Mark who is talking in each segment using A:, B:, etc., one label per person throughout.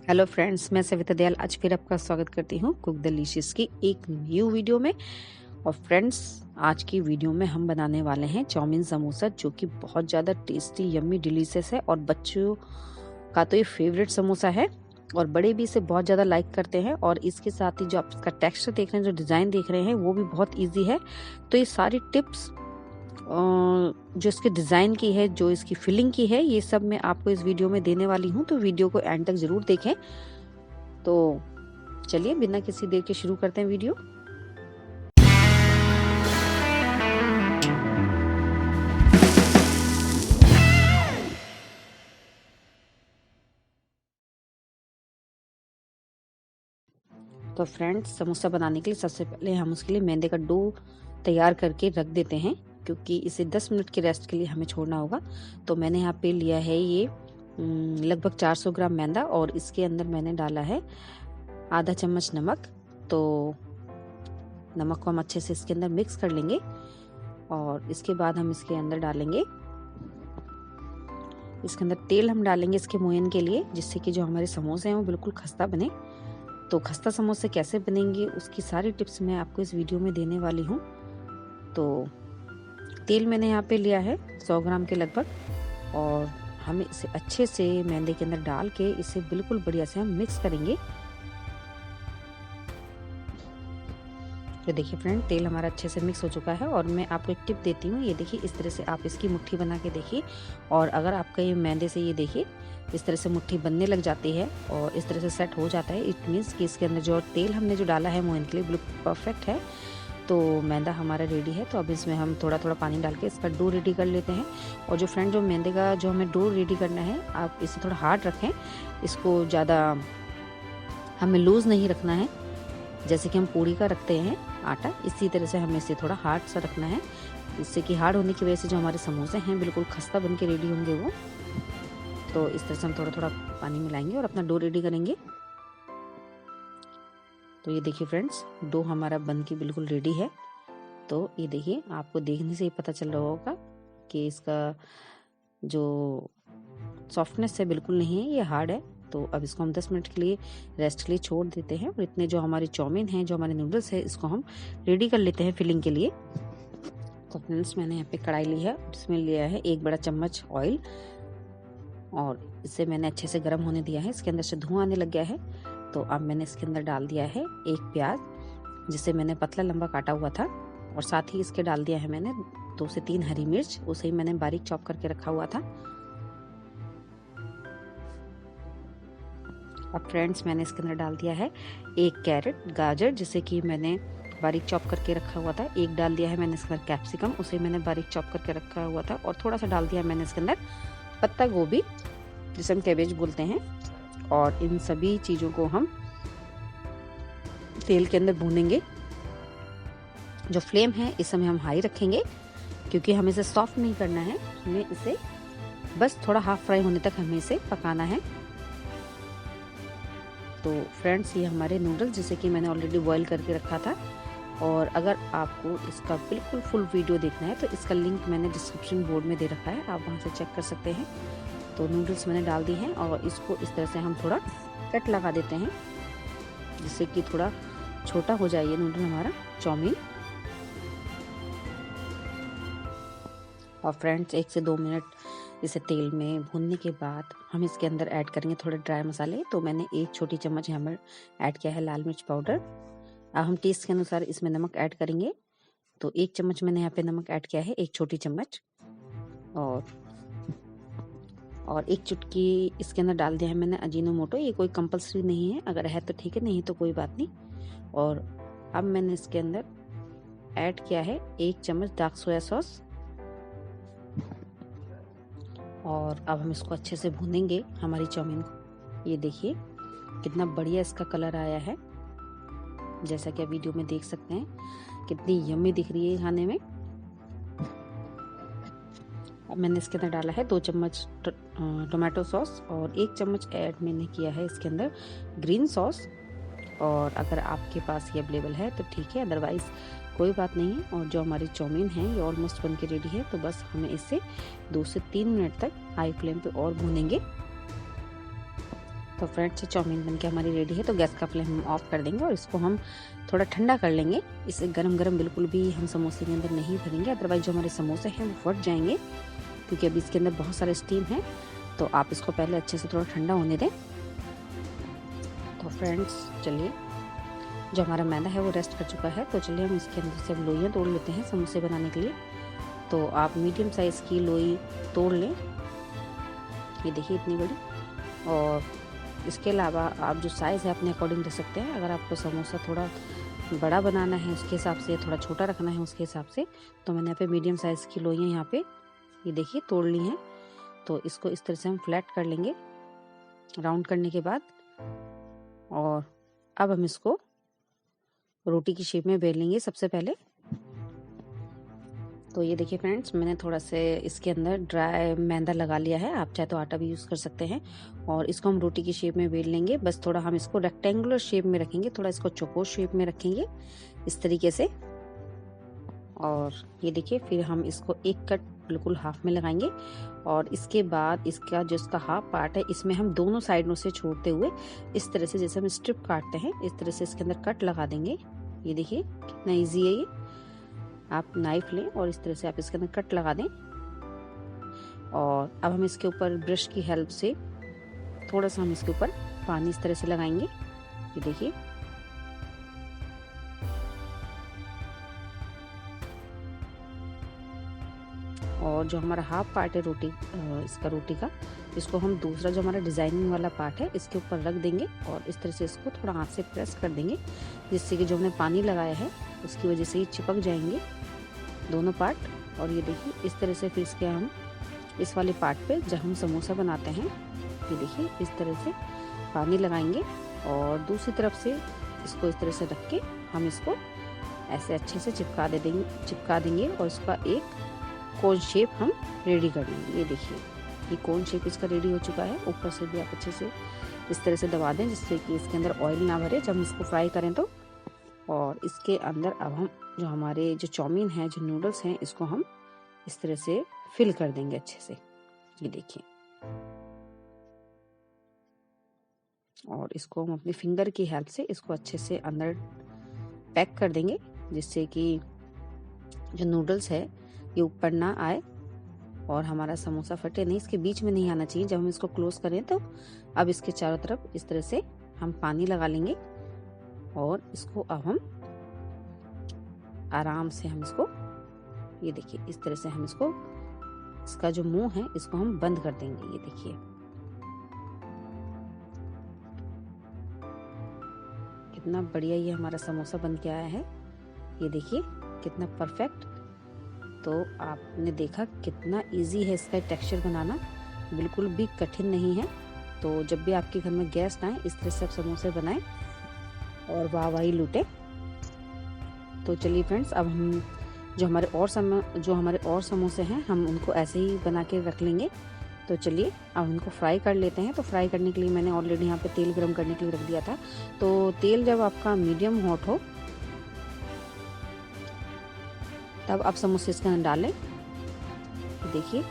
A: Hello friends, मैं सविता दयाल आज फिर आपका स्वागत करती हूँ कुक डिलीशियस की एक न्यू वीडियो में। और फ्रेंड्स, आज की वीडियो में हम बनाने वाले हैं चाउमीन समोसा, जो कि बहुत ज़्यादा टेस्टी यम्मी डिलीशियस है और बच्चों का तो ये फेवरेट समोसा है और बड़े भी इसे बहुत ज़्यादा लाइक करते हैं। और इसके साथ ही जो आप इसका टेक्सचर देख रहे हैं, जो डिज़ाइन देख रहे हैं, वो भी बहुत ईजी है। तो ये सारी टिप्स जो इसके डिज़ाइन की है, जो इसकी फिलिंग की है, ये सब मैं आपको इस वीडियो में देने वाली हूँ। तो वीडियो को एंड तक ज़रूर देखें। तो चलिए बिना किसी देर के शुरू करते हैं वीडियो। तो फ्रेंड्स, समोसा बनाने के लिए सबसे पहले हम उसके लिए मैदे का डो तैयार करके रख देते हैं, क्योंकि इसे 10 मिनट के रेस्ट के लिए हमें छोड़ना होगा। तो मैंने यहाँ पे लिया है ये लगभग 400 ग्राम मैदा और इसके अंदर मैंने डाला है आधा चम्मच नमक। तो नमक को हम अच्छे से इसके अंदर मिक्स कर लेंगे और इसके बाद हम इसके अंदर डालेंगे तेल हम डालेंगे इसके मोयन के लिए, जिससे कि जो हमारे समोसे हैं वो बिल्कुल खस्ता बने। तो खस्ता समोसे कैसे बनेंगे उसकी सारी टिप्स मैं आपको इस वीडियो में देने वाली हूँ। तो तेल मैंने यहाँ पे लिया है 100 ग्राम के लगभग और हमें इसे अच्छे से मैदे के अंदर डाल के इसे बिल्कुल बढ़िया से हम मिक्स करेंगे। तो देखिए फ्रेंड, तेल हमारा अच्छे से मिक्स हो चुका है और मैं आपको एक टिप देती हूँ। ये देखिए, इस तरह से आप इसकी मुट्ठी बना के देखिए और अगर आपका ये मैदे से, ये देखिए इस तरह से मुट्ठी बनने लग जाती है और इस तरह से सेट हो जाता है, इट मीन्स कि इसके अंदर जो तेल हमने जो डाला है मोहन के लिए बिल्कुल परफेक्ट है। तो मैदा हमारा रेडी है। तो अब इसमें हम थोड़ा थोड़ा पानी डाल के इसका डो रेडी कर लेते हैं। और जो फ्रेंड, जो मैदे का जो हमें डो रेडी करना है, आप इसे थोड़ा हार्ड रखें, इसको ज़्यादा हमें लूज़ नहीं रखना है। जैसे कि हम पूड़ी का रखते हैं आटा, इसी तरह से हमें इसे थोड़ा हार्ड सा रखना है, जिससे कि हार्ड होने की वजह से जो हमारे समोसे हैं बिल्कुल खस्ता बन के रेडी होंगे वो। तो इस तरह से हम थोड़ा थोड़ा पानी मिलाएंगे और अपना डो रेडी करेंगे। तो ये देखिए फ्रेंड्स, डो हमारा बन के बिल्कुल रेडी है। तो ये देखिए, आपको देखने से ही पता चल रहा होगा कि इसका जो सॉफ्टनेस है बिल्कुल नहीं है, ये हार्ड है। तो अब इसको हम 10 मिनट के लिए रेस्ट के लिए छोड़ देते हैं और इतने जो हमारे चाउमीन हैं, जो हमारे नूडल्स है, इसको हम रेडी कर लेते हैं फिलिंग के लिए। तो फ्रेंड्स, मैंने यहाँ पे कढ़ाई ली है, इसमें लिया है 1 बड़ा चम्मच ऑयल और इसे मैंने अच्छे से गर्म होने दिया है। इसके अंदर से धुआं आने लग गया है। तो अब मैंने इसके अंदर डाल दिया है 1 प्याज, जिसे मैंने पतला लंबा काटा हुआ था, और साथ ही इसके डाल दिया है मैंने 2 से 3 हरी मिर्च, उसे ही मैंने बारीक चॉप करके रखा हुआ था। अब फ्रेंड्स, मैंने इसके अंदर डाल दिया है 1 कैरेट, गाजर, जिसे कि मैंने बारीक चॉप करके रखा हुआ था। 1 डाल दिया है मैंने इसके अंदर कैप्सिकम, उसे मैंने बारीक चॉप करके रखा हुआ था। और थोड़ा सा डाल दिया मैंने इसके अंदर पत्ता गोभी, जिसे हम कैबेज बोलते हैं। और इन सभी चीज़ों को हम तेल के अंदर भूनेंगे। जो फ्लेम है इस समय हम हाई रखेंगे, क्योंकि हमें इसे सॉफ्ट नहीं करना है, हमें इसे बस थोड़ा हाफ फ्राई होने तक हमें इसे पकाना है। तो फ्रेंड्स, ये हमारे नूडल्स, जिसे कि मैंने ऑलरेडी बॉईल करके रखा था। और अगर आपको इसका बिल्कुल फुल वीडियो देखना है तो इसका लिंक मैंने डिस्क्रिप्शन बोर्ड में दे रखा है, आप वहाँ से चेक कर सकते हैं। तो नूडल्स मैंने डाल दी हैं और इसको इस तरह से हम थोड़ा कट लगा देते हैं, जिससे कि थोड़ा छोटा हो जाए ये नूडल हमारा चाउमीन। और फ्रेंड्स, 1 से 2 मिनट इसे तेल में भूनने के बाद हम इसके अंदर ऐड करेंगे थोड़े ड्राई मसाले। तो मैंने 1 छोटी चम्मच यहाँ पर ऐड किया है लाल मिर्च पाउडर। अब हम टेस्ट के अनुसार इसमें नमक ऐड करेंगे। तो 1 चम्मच मैंने यहाँ पे नमक ऐड किया है, 1 छोटी चम्मच। और 1 चुटकी इसके अंदर डाल दिया है मैंने अजीनोमोटो। ये कोई कंपल्सरी नहीं है, अगर है तो ठीक है, नहीं तो कोई बात नहीं। और अब मैंने इसके अंदर ऐड किया है 1 चम्मच डार्क सोया सॉस। और अब हम इसको अच्छे से भूनेंगे हमारी चाउमीन को। ये देखिए कितना बढ़िया इसका कलर आया है, जैसा कि आप वीडियो में देख सकते हैं, कितनी यम्मी दिख रही है खाने में। अब मैंने इसके अंदर डाला है 2 चम्मच टोमेटो सॉस और 1 चम्मच ऐड मैंने किया है इसके अंदर ग्रीन सॉस। और अगर आपके पास ये अवेलेबल है तो ठीक है, अदरवाइज़ कोई बात नहीं है। और जो हमारी चाउमीन है ये ऑलमोस्ट बन के रेडी है। तो बस हमें इसे 2 से 3 मिनट तक हाई फ्लेम पे और भूनेंगे। तो फ्रेंड्स चाउमीन बनके हमारी रेडी है। तो गैस का फ्लेम हम ऑफ कर देंगे और इसको हम थोड़ा ठंडा कर लेंगे। इसे गरम गरम बिल्कुल भी हम समोसे के अंदर नहीं भरेंगे, अदरवाइज जो हमारे समोसे हैं वो फट जाएंगे, क्योंकि अभी इसके अंदर बहुत सारे स्टीम है। तो आप इसको पहले अच्छे से थोड़ा ठंडा होने दें। तो फ्रेंड्स चलिए, जो हमारा मैदा है वो रेस्ट कर चुका है। तो चलिए हम इसके अंदर से अब लोइयाँ तोड़ लेते हैं समोसे बनाने के लिए। तो आप मीडियम साइज़ की लोई तोड़ लें, ये देखिए इतनी बड़ी। और इसके अलावा आप जो साइज़ है अपने अकॉर्डिंग रख सकते हैं। अगर आपको समोसा थोड़ा बड़ा बनाना है उसके हिसाब से, थोड़ा छोटा रखना है उसके हिसाब से, तो मैंने यहाँ पे मीडियम साइज़ की लोइयाँ यहाँ पे ये देखिए तोड़ ली हैं। तो इसको इस तरह से हम फ्लैट कर लेंगे राउंड करने के बाद, और अब हम इसको रोटी की शेप में बेल लेंगे सबसे पहले। तो ये देखिए फ्रेंड्स, मैंने थोड़ा से इसके अंदर ड्राई मैदा लगा लिया है, आप चाहे तो आटा भी यूज़ कर सकते हैं। और इसको हम रोटी की शेप में बेल लेंगे। बस थोड़ा हम इसको रेक्टेंगुलर शेप में रखेंगे, थोड़ा इसको चौकोर शेप में रखेंगे इस तरीके से। और ये देखिए, फिर हम इसको एक कट बिल्कुल हाफ में लगाएंगे, और इसके बाद इसका जो इसका हाफ पार्ट है इसमें हम दोनों साइडों से छोड़ते हुए इस तरह से, जैसे हम स्ट्रिप काटते हैं इस तरह से इसके अंदर कट लगा देंगे। ये देखिए कितना इजी है ये। आप नाइफ लें और इस तरह से आप इसके अंदर कट लगा दें। और अब हम इसके ऊपर ब्रश की हेल्प से थोड़ा सा हम इसके ऊपर पानी इस तरह से लगाएंगे। ये देखिए, और जो हमारा हाफ पार्ट है रोटी इसका रोटी का, इसको हम दूसरा जो हमारा डिजाइनिंग वाला पार्ट है इसके ऊपर रख देंगे और इस तरह से इसको थोड़ा हाथ से प्रेस कर देंगे, जिससे कि जो हमने पानी लगाया है उसकी वजह से ये चिपक जाएंगे दोनों पार्ट। और ये देखिए इस तरह से फिर इसके हम इस वाले पार्ट पे जब हम समोसा बनाते हैं, ये देखिए इस तरह से पानी लगाएंगे और दूसरी तरफ से इसको इस तरह से रख के हम इसको ऐसे अच्छे से चिपका देंगे और इसका एक कोन शेप हम रेडी कर लेंगे। ये देखिए, ये कोन शेप इसका रेडी हो चुका है। ऊपर से भी आप अच्छे से इस तरह से दबा दें, जिससे कि इसके अंदर ऑयल ना भरे जब हम इसको फ्राई करें तो। और इसके अंदर अब हम जो हमारे जो चाउमीन है, जो नूडल्स हैं, इसको हम इस तरह से फिल कर देंगे अच्छे से। ये देखिए, और इसको हम अपनी फिंगर की हेल्प से इसको अच्छे से अंदर पैक कर देंगे, जिससे कि जो नूडल्स है ये ऊपर ना आए और हमारा समोसा फटे नहीं, इसके बीच में नहीं आना चाहिए जब हम इसको क्लोज करें। तो अब इसके चारों तरफ इस तरह से हम पानी लगा लेंगे और इसको अब हम आराम से हम इसको, ये देखिए इस तरह से हम इसको, इसका जो मुंह है इसको हम बंद कर देंगे। ये देखिए, कितना बढ़िया ये हमारा समोसा बन के आया है। ये देखिए कितना परफेक्ट। तो आपने देखा कितना इजी है इसका टेक्सचर बनाना, बिल्कुल भी कठिन नहीं है। तो जब भी आपके घर में गेस्ट आए इस तरह से आप समोसे बनाएं और वाहवाही लूटें। तो चलिए फ्रेंड्स, अब हम जो हमारे और समोसे हैं हम उनको ऐसे ही बना के रख लेंगे। तो चलिए अब उनको फ्राई कर लेते हैं। तो फ्राई करने के लिए मैंने ऑलरेडी यहाँ पे तेल गरम करने के लिए रख दिया था। तो तेल जब आपका मीडियम हॉट हो तब आप समोसे इसके अंदर डालें। देखिए,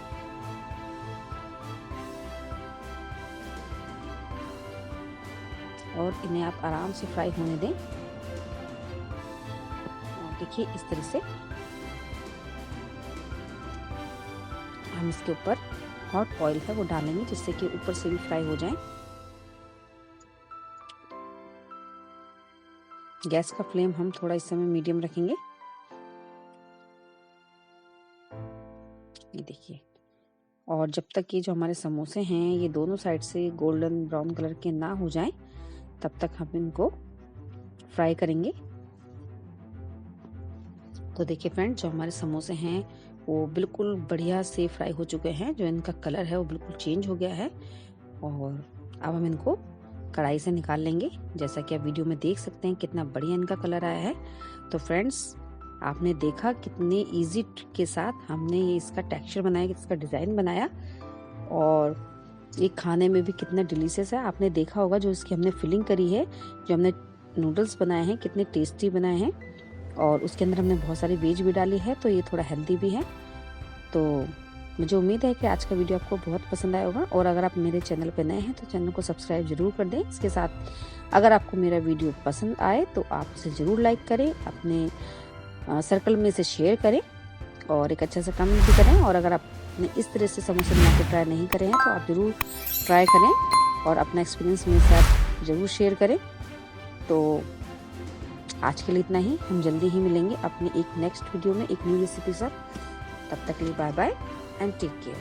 A: और इन्हें आप आराम से फ्राई होने दें। और देखिए इस तरह से हम इसके ऊपर हॉट ऑयल है वो डालेंगे, जिससे कि ऊपर से भी फ्राई हो जाए। गैस का फ्लेम हम थोड़ा इस समय मीडियम रखेंगे। ये देखिए, और जब तक ये जो हमारे समोसे हैं ये दोनों साइड से गोल्डन ब्राउन कलर के ना हो जाएं, तब तक हम इनको फ्राई करेंगे। तो देखिए फ्रेंड्स, जो हमारे समोसे हैं वो बिल्कुल बढ़िया से फ्राई हो चुके हैं। जो इनका कलर है वो बिल्कुल चेंज हो गया है। और अब हम इनको कढ़ाई से निकाल लेंगे। जैसा कि आप वीडियो में देख सकते हैं कितना बढ़िया इनका कलर आया है। तो फ्रेंड्स, आपने देखा कितने इजी ट्रिक के साथ हमने ये इसका टेक्सचर बनाया, इसका डिज़ाइन बनाया, और ये खाने में भी कितना डिलीशियस है। आपने देखा होगा जो इसकी हमने फिलिंग करी है, जो हमने नूडल्स बनाए हैं कितने टेस्टी बनाए हैं, और उसके अंदर हमने बहुत सारी वेज भी डाली है, तो ये थोड़ा हेल्दी भी है। तो मुझे उम्मीद है कि आज का वीडियो आपको बहुत पसंद आया होगा, और अगर आप मेरे चैनल पर नए हैं तो चैनल को सब्सक्राइब जरूर कर दें। इसके साथ अगर आपको मेरा वीडियो पसंद आए तो आप इसे ज़रूर लाइक करें, अपने सर्कल में इसे शेयर करें और एक अच्छा सा कमेंट भी करें। और अगर आपने इस तरह से समोसे बना के ट्राई नहीं करे हैं तो आप ज़रूर ट्राई करें और अपना एक्सपीरियंस मेरे साथ ज़रूर शेयर करें। तो आज के लिए इतना ही, हम जल्दी ही मिलेंगे अपनी एक नेक्स्ट वीडियो में एक न्यू रेसिपी साथ। तब तक के लिए bye bye and take care.